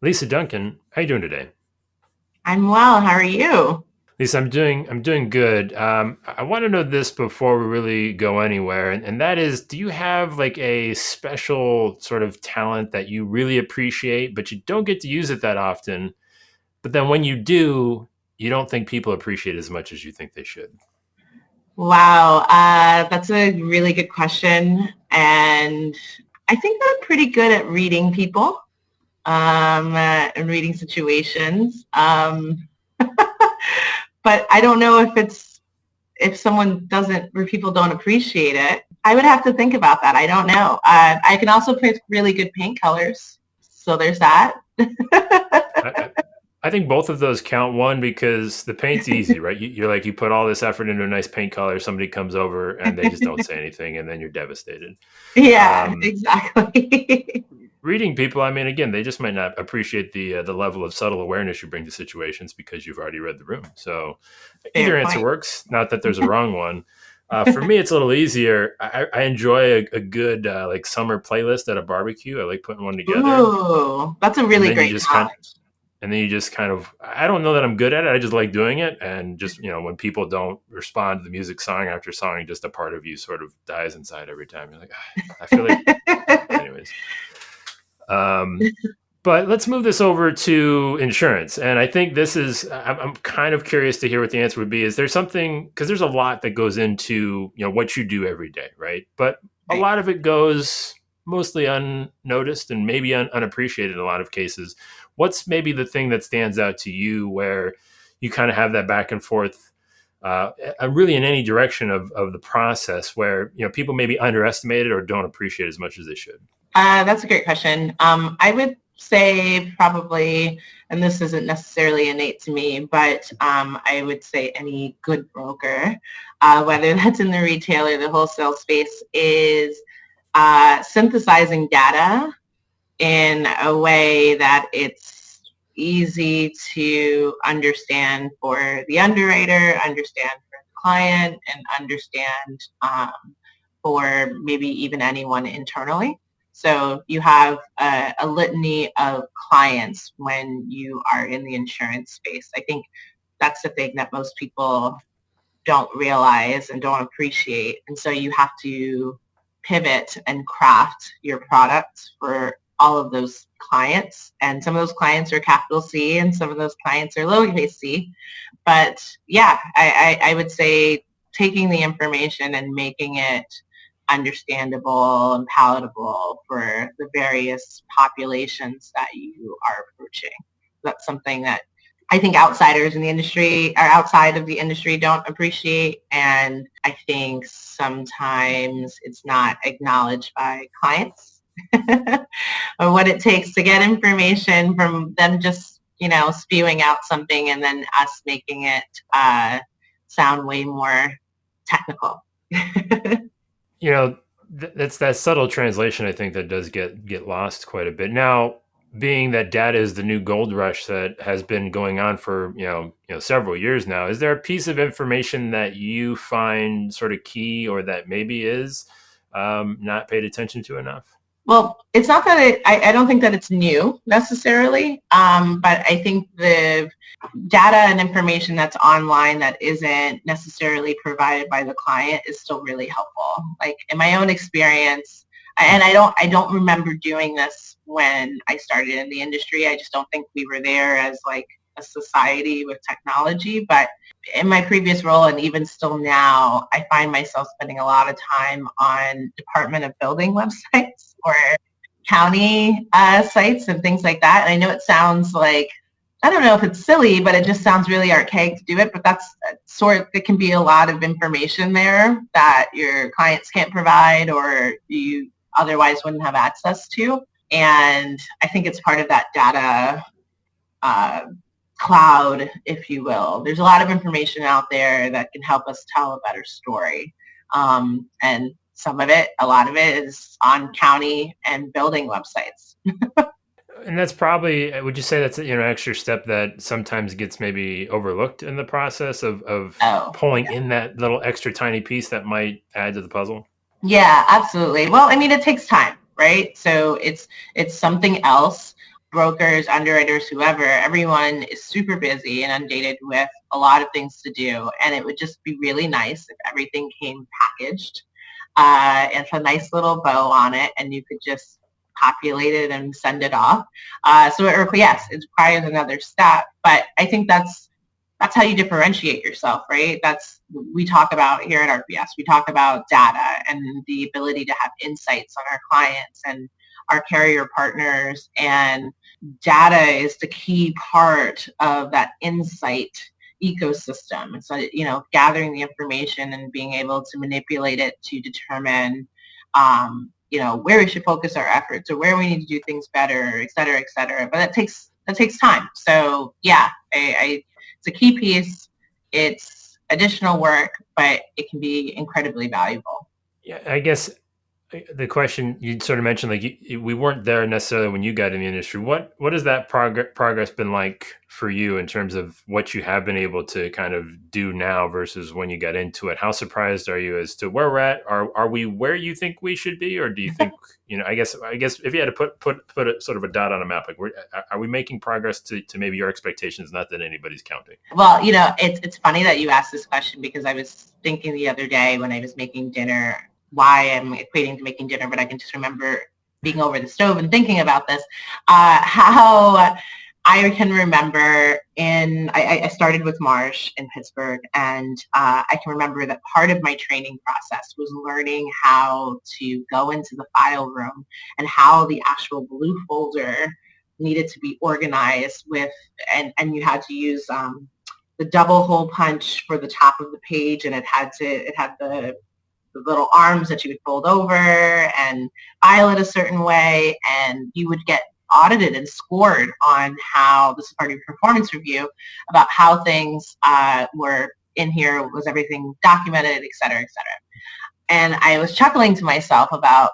Lisa Duncan, how you doing today? I'm well. How are you? Lisa, I'm doing good. I want to know this before we really go anywhere, and that is, do you have like a special sort of talent that you really appreciate, but you don't get to use it that often? But then when you do, you don't think people appreciate it as much as you think they should. Wow, that's a really good question. And I think I'm pretty good at reading people and reading situations. But I don't know if someone doesn't, or people don't appreciate it. I would have to think about that. I don't know. I can also pick really good paint colors. So there's that. I, I, I think both of those count. One, because the paint's easy, right? You're like, you put all this effort into a nice paint color, somebody comes over and they just don't say anything, and then you're devastated. Yeah, Um, exactly. Reading people, I mean, again, they just might not appreciate the level of subtle awareness you bring to situations because you've already read the room. So either Fair answer point. works. Not that there's a wrong one. For me, it's a little easier. I enjoy a good like summer playlist at a barbecue. I like putting one together, Ooh, that's a and really then you great just kind talent. and then you just kind of, I don't know that I'm good at it. I just like doing it, and just when people don't respond to the music, song after song, just a part of you sort of dies inside every time. You're like, "Ah," I feel like, anyways. Um, but let's move this over to insurance. And I think this is, I'm kind of curious to hear what the answer would be. Is there something, because there's a lot that goes into, what you do every day, right? But a Right. lot of it goes mostly unnoticed and maybe unappreciated in a lot of cases. What's maybe the thing that stands out to you where you kind of have that back and forth, really in any direction of the process where, people maybe underestimate it or don't appreciate it as much as they should? That's a great question. I would say probably, and this isn't necessarily innate to me, but I would say any good broker, whether that's in the retail or the wholesale space, is synthesizing data in a way that it's easy to understand for the underwriter, understand for the client, and understand for maybe even anyone internally. So you have a litany of clients when you are in the insurance space. I think that's the thing that most people don't realize and don't appreciate. And so you have to pivot and craft your product for all of those clients. And some of those clients are capital C and some of those clients are lowercase c. But yeah, I would say taking the information and making it understandable and palatable for the various populations that you are approaching. That's something that I think outsiders in the industry or outside of the industry don't appreciate. And I think sometimes it's not acknowledged by clients or what it takes to get information from them just, spewing out something and then us making it sound way more technical. you know that's that subtle translation, I think, that does get lost quite a bit now, being that data is the new gold rush that has been going on for several years now. Is there a piece of information that you find sort of key, or that maybe is not paid attention to enough? Well, it's not that I don't think that it's new necessarily, but I think the data and information that's online that isn't necessarily provided by the client is still really helpful. Like in my own experience, and I don't remember doing this when I started in the industry. I just don't think we were there as like a society with technology. But in my previous role and even still now, I find myself spending a lot of time on Department of Building websites or county sites and things like that. And I know it sounds like, I don't know if it's silly, but it just sounds really archaic to do it. But that's it can be a lot of information there that your clients can't provide or you otherwise wouldn't have access to. And I think it's part of that data uh, cloud, if you will. There's a lot of information out there that can help us tell a better story. And some of it, a lot of it is on county and building websites. And that's probably, would you say that's an extra step that sometimes gets maybe overlooked in the process of Oh, pulling in that little extra tiny piece that might add to the puzzle? yeah, absolutely. Well, I mean, it takes time, right? So it's something else. brokers, underwriters, whoever, everyone is super busy and inundated with a lot of things to do. And it would just be really nice if everything came packaged and a nice little bow on it, and you could just populate it and send it off. So yes, it requires another step, but I think that's how you differentiate yourself, right? We talk about here at RPS, we talk about data and the ability to have insights on our clients and our carrier partners, and data is the key part of that insight ecosystem. And so, gathering the information and being able to manipulate it to determine, where we should focus our efforts or where we need to do things better, et cetera, et cetera. But that takes time. So yeah, it's a key piece. It's additional work, but it can be incredibly valuable. Yeah, I guess the question you sort of mentioned, like we weren't there necessarily when you got in the industry. What has that progress been like for you in terms of what you have been able to kind of do now versus when you got into it? How surprised are you as to where we're at? Are we where you think we should be, or do you think I guess if you had to put a sort of a dot on a map, like are we making progress to maybe your expectations? Not that anybody's counting. Well, it's funny that you asked this question, because I was thinking the other day when I was making dinner why I'm equating to making dinner, but I can just remember being over the stove and thinking about this, how I can remember I started with Marsh in Pittsburgh, and I can remember that part of my training process was learning how to go into the file room and how the actual blue folder needed to be organized with, and you had to use the double hole punch for the top of the page, and it had the little arms that you would fold over and file it a certain way, and you would get audited and scored on how, this is part of your performance review, about how things were in here, was everything documented, et cetera, et cetera. And I was chuckling to myself about,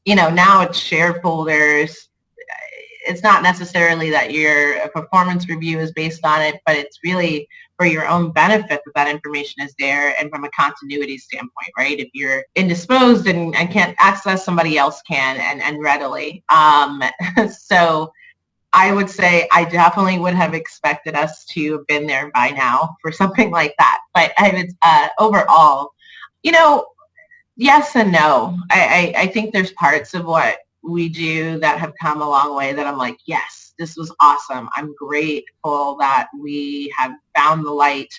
now it's shared folders. It's not necessarily that your performance review is based on it, but it's really for your own benefit that information is there, and from a continuity standpoint, right? If you're indisposed and can't access, somebody else can, and readily. So I would say I definitely would have expected us to have been there by now for something like that. But overall, yes and no. I think there's parts of what we do that have come a long way that I'm like, yes, this was awesome. I'm grateful that we have found the light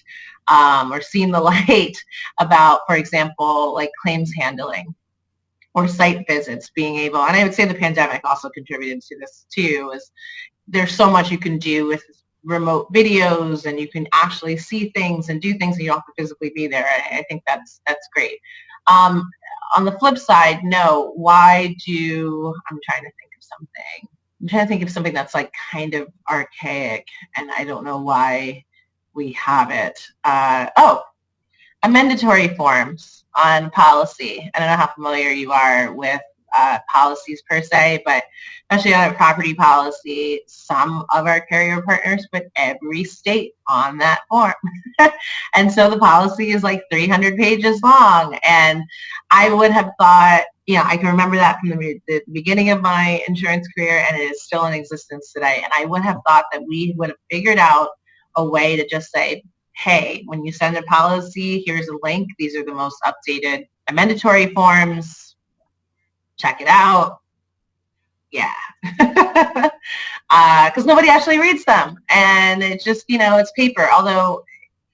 or seen the light about, for example, like claims handling or site visits, being able, and I would say the pandemic also contributed to this too, is there's so much you can do with remote videos, and you can actually see things and do things, and you don't have to physically be there. I think that's great. On the flip side, no, I'm trying to think of something. I'm trying to think of something that's like kind of archaic, and I don't know why we have it. Amendatory forms on policy. I don't know how familiar you are with policies per se, but especially on a property policy, some of our carrier partners put every state on that form. And so the policy is like 300 pages long. And I would have thought, I can remember that from the beginning of my insurance career, and it is still in existence today. And I would have thought that we would have figured out a way to just say, hey, when you send a policy, here's a link. These are the most updated amendatory forms. Check it out. Yeah. Because nobody actually reads them. And it's just, it's paper. Although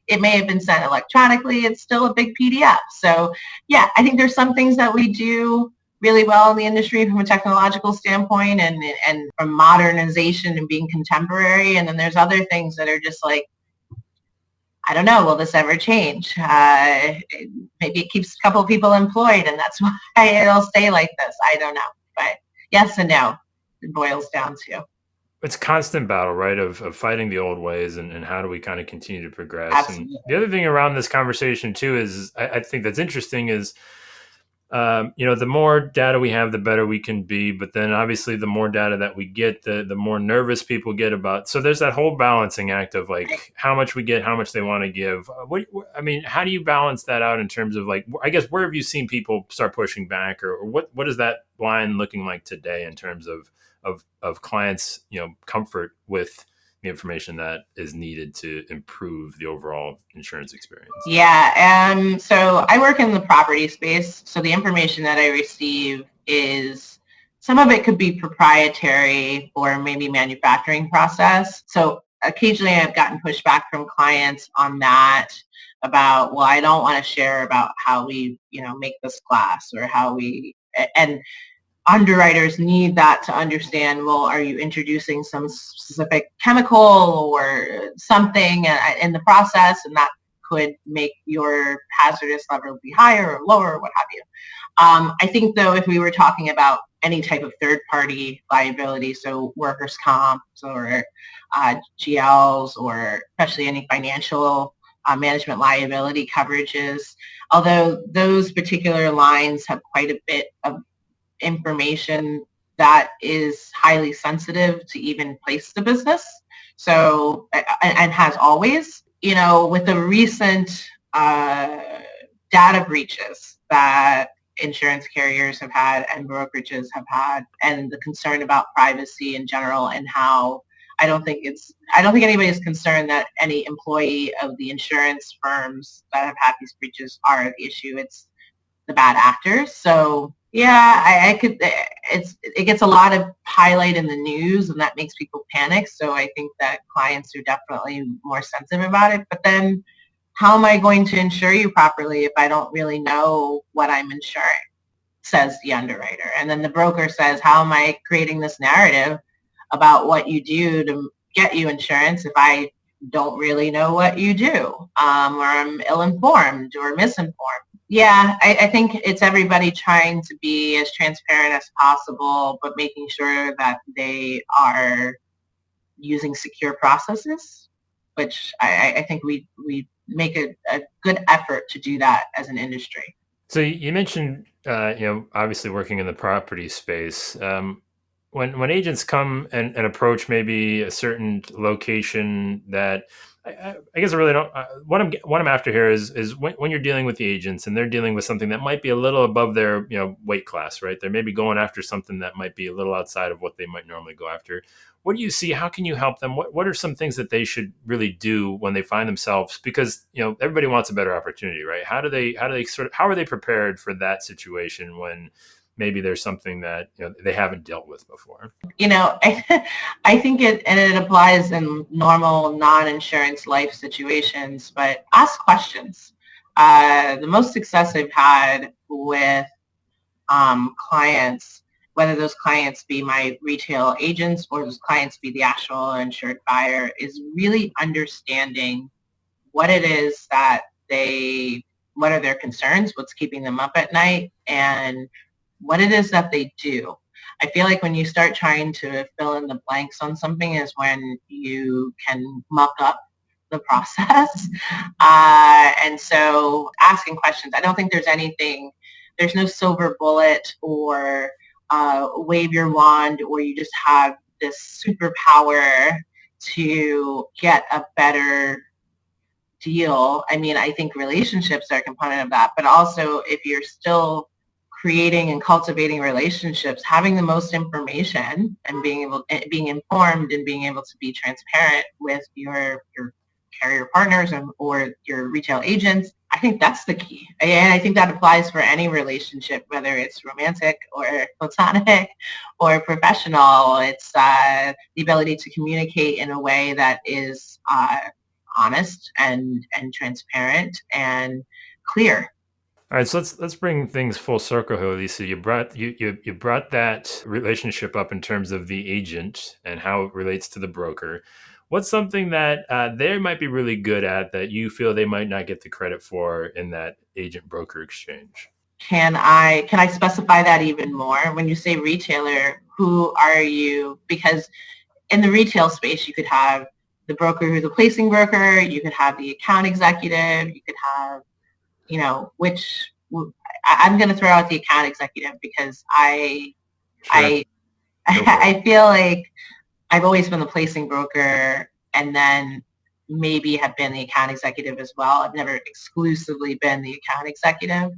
it may have been sent electronically, it's still a big PDF. So yeah, I think there's some things that we do really well in the industry from a technological standpoint and from modernization and being contemporary. And then there's other things that are just like, I don't know, will this ever change? Maybe it keeps a couple of people employed, and that's why it'll stay like this. I don't know. But yes and no, it boils down to. It's a constant battle, right, of fighting the old ways and how do we kind of continue to progress. Absolutely. And the other thing around this conversation, too, is I think that's interesting is, the more data we have, the better we can be. But then obviously the more data that we get, the more nervous people get about. So there's that whole balancing act of like how much we get, how much they want to give. How do you balance that out in terms of like, I guess, where have you seen people start pushing back, or what is that line looking like today in terms of of clients, comfort with the information that is needed to improve the overall insurance experience? Yeah, so I work in the property space, so the information that I receive is, some of it could be proprietary or maybe manufacturing process. So occasionally I've gotten pushback from clients on that about, well, I don't want to share about how we, make this glass or how we, and underwriters need that to understand, well, are you introducing some specific chemical or something in the process, and that could make your hazardous level be higher or lower or what have you. I think, though, if we were talking about any type of third-party liability, so workers' comp or GLs, or especially any financial management liability coverages, although those particular lines have quite a bit of information that is highly sensitive to even place the business. So, and has always, with the recent data breaches that insurance carriers have had and brokerages have had, and the concern about privacy in general, and how I don't think anybody is concerned that any employee of the insurance firms that have had these breaches are the issue. It's the bad actors. So yeah, it gets a lot of highlight in the news, and that makes people panic. So I think that clients are definitely more sensitive about it. But then how am I going to insure you properly if I don't really know what I'm insuring, says the underwriter. And then the broker says, how am I creating this narrative about what you do to get you insurance if I don't really know what you do, or I'm ill-informed or misinformed? Yeah, I think it's everybody trying to be as transparent as possible, but making sure that they are using secure processes, which I think we make a good effort to do that as an industry. So you mentioned, obviously working in the property space. When agents come and approach maybe a certain location that I guess I really don't. What I'm after here is when you're dealing with the agents and they're dealing with something that might be a little above their weight class, right? They're maybe going after something that might be a little outside of what they might normally go after. What do you see? How can you help them? What are some things that they should really do when they find themselves? Because everybody wants a better opportunity, right? How are they prepared for that situation when maybe there's something that they haven't dealt with before? I think it applies in normal non-insurance life situations, but ask questions. The most success I've had with clients, whether those clients be my retail agents or those clients be the actual insured buyer, is really understanding what it is that what are their concerns, what's keeping them up at night, and what it is that they do. I feel like when you start trying to fill in the blanks on something is when you can muck up the process. And so asking questions, I don't think there's no silver bullet or wave your wand, or you just have this superpower to get a better deal. I mean, I think relationships are a component of that, but also if you're still creating and cultivating relationships, having the most information and being informed and being able to be transparent with your carrier partners or your retail agents, I think that's the key. And I think that applies for any relationship, whether it's romantic or platonic or professional. It's the ability to communicate in a way that is honest and transparent and clear. All right, so let's bring things full circle here, Lisa. You brought that relationship up in terms of the agent and how it relates to the broker. What's something that they might be really good at that you feel they might not get the credit for in that agent broker exchange? Can I specify that even more? When you say retailer, who are you? Because in the retail space, you could have the broker who's a placing broker, you could have the account executive, you could have, I'm going to throw out the account executive because Sure. I feel like I've always been the placing broker, and then maybe have been the account executive as well. I've never exclusively been the account executive.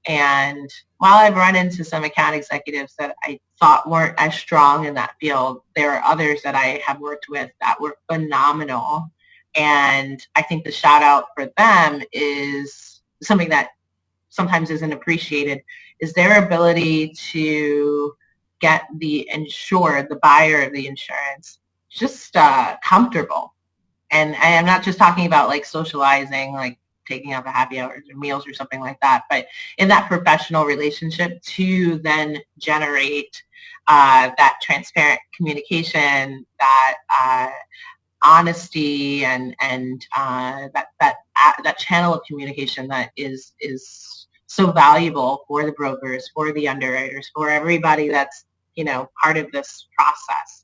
And while I've run into some account executives that I thought weren't as strong in that field, there are others that I have worked with that were phenomenal. And I think the shout out for them is something that sometimes isn't appreciated, is their ability to get the insured, the buyer of the insurance, just comfortable. And I'm not just talking about like socializing, like taking out the happy hours or meals or something like that, but in that professional relationship to then generate that transparent communication, that honesty, and that channel of communication that is so valuable for the brokers, for the underwriters, for everybody that's part of this process.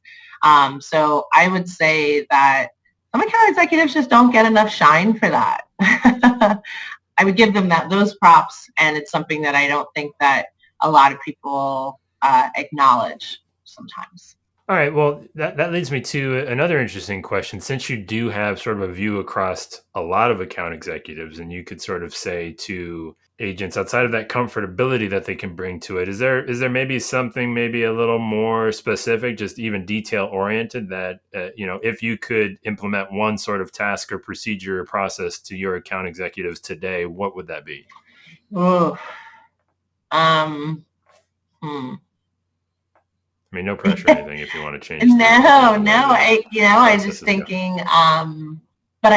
So I would say that some account executives just don't get enough shine for that. I would give them those props, and it's something that I don't think that a lot of people acknowledge sometimes. All right. Well, that leads me to another interesting question. Since you do have sort of a view across a lot of account executives, and you could sort of say to agents outside of that comfortability that they can bring to it, is there maybe something maybe a little more specific, just even detail oriented that, if you could implement one sort of task or procedure or process to your account executives today, what would that be? Oh, hmm. I mean, no pressure or anything if you want to change the No, way the I was just processes go. thinking, but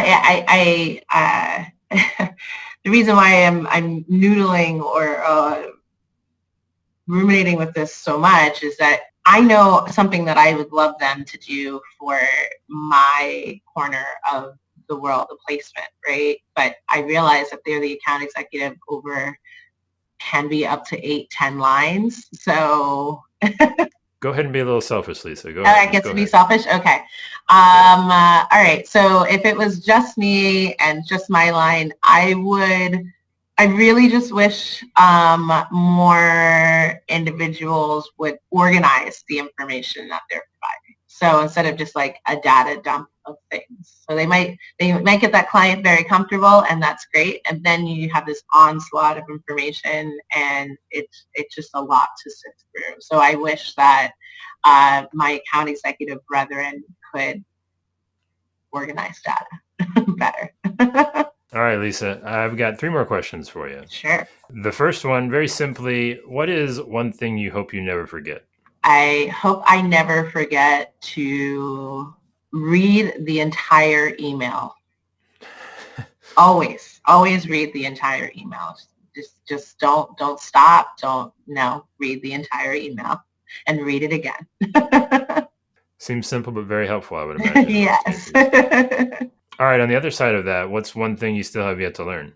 the reason why I'm noodling or ruminating with this so much is that I know something that I would love them to do for my corner of the world, the placement, right? But I realize that they're the account executive over can be up to 8-10 lines. So Go ahead and be a little selfish, Lisa. Go I ahead. get Go to be ahead. selfish? Okay. All right. So if it was just me and just my line, I really just wish more individuals would organize the information that they're providing. So instead of just like a data dump of things. So they might get that client very comfortable, and that's great. And then you have this onslaught of information, and it's just a lot to sift through. So I wish that my account executive brethren could organize data better. All right, Lisa, I've got 3 more questions for you. Sure. The first one, very simply, what is one thing you hope you never forget? I hope I never forget to read the entire email. Always read the entire email. Just don't stop. Read the entire email and read it again. Seems simple, but very helpful, I would imagine, in most Yes. cases. All right, on the other side of that, what's one thing you still have yet to learn?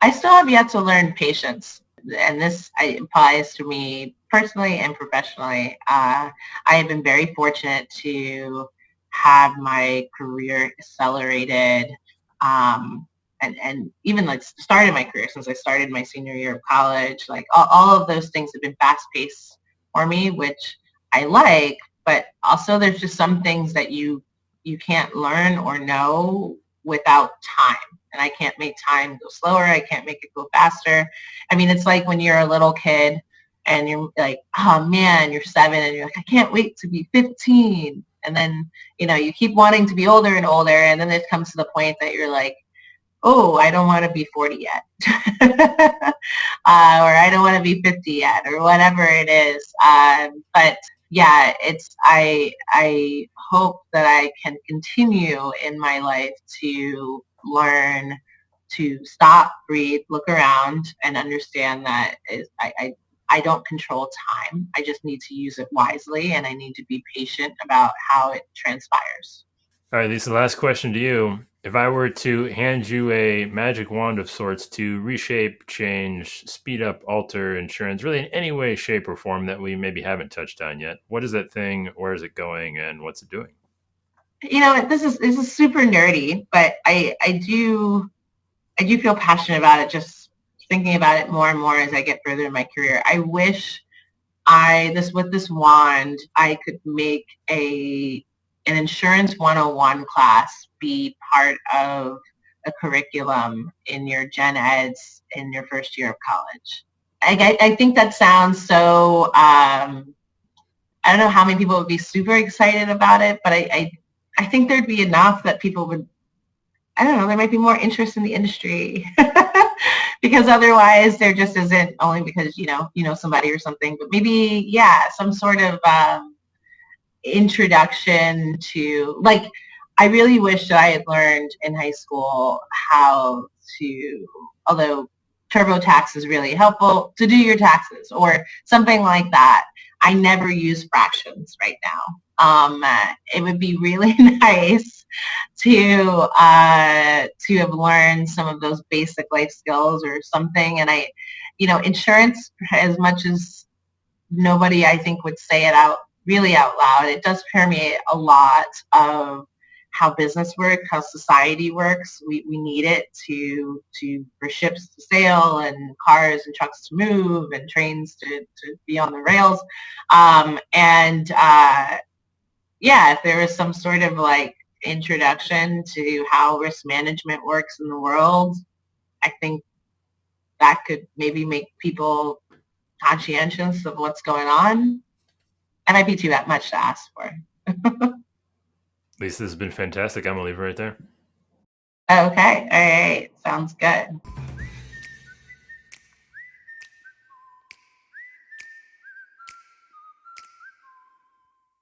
I still have yet to learn patience, and this applies to me personally and professionally. I have been very fortunate to have my career accelerated, and even like started my career since I started my senior year of college. Like all of those things have been fast paced for me, which I like. But also, there's just some things that you can't learn or know without time. And I can't make time go slower. I can't make it go faster. I mean, it's like when you're a little kid and you're like, oh man, you're 7 and you're like, I can't wait to be 15. And then, you keep wanting to be older and older. And then it comes to the point that you're like, oh, I don't want to be 40 yet. Or I don't want to be 50 yet, or whatever it is. But yeah, I hope that I can continue in my life to learn to stop, breathe, look around, and understand that I don't control time. I just need to use it wisely, and I need to be patient about how it transpires. All right, Lisa, last question to you. If I were to hand you a magic wand of sorts to reshape, change, speed up, alter insurance, really in any way, shape, or form that we maybe haven't touched on yet, what is that thing? Where is it going? And what's it doing? This is super nerdy, but I do feel passionate about it. Just thinking about it more and more as I get further in my career. I wish with this wand, I could make an insurance 101 class be part of a curriculum in your gen eds in your first year of college. I think that sounds so, I don't know how many people would be super excited about it, but I think there'd be enough that people would, I don't know, there might be more interest in the industry. Because otherwise there just isn't, only because, you know somebody or something, but maybe, yeah, some sort of introduction to, like, I really wish that I had learned in high school how to, although TurboTax is really helpful, to do your taxes or something like that. I never use fractions right now. It would be really nice to have learned some of those basic life skills or something. And insurance, as much as nobody, I think, would say it out really out loud, it does permeate a lot of how business works, how society works. We need it for ships to sail and cars and trucks to move and trains to be on the rails. Yeah, if there was some sort of like introduction to how risk management works in the world, I think that could maybe make people conscientious of what's going on. That might be too much to ask for. Lisa, this has been fantastic. I'm gonna leave it right there. Okay. All right. Sounds good.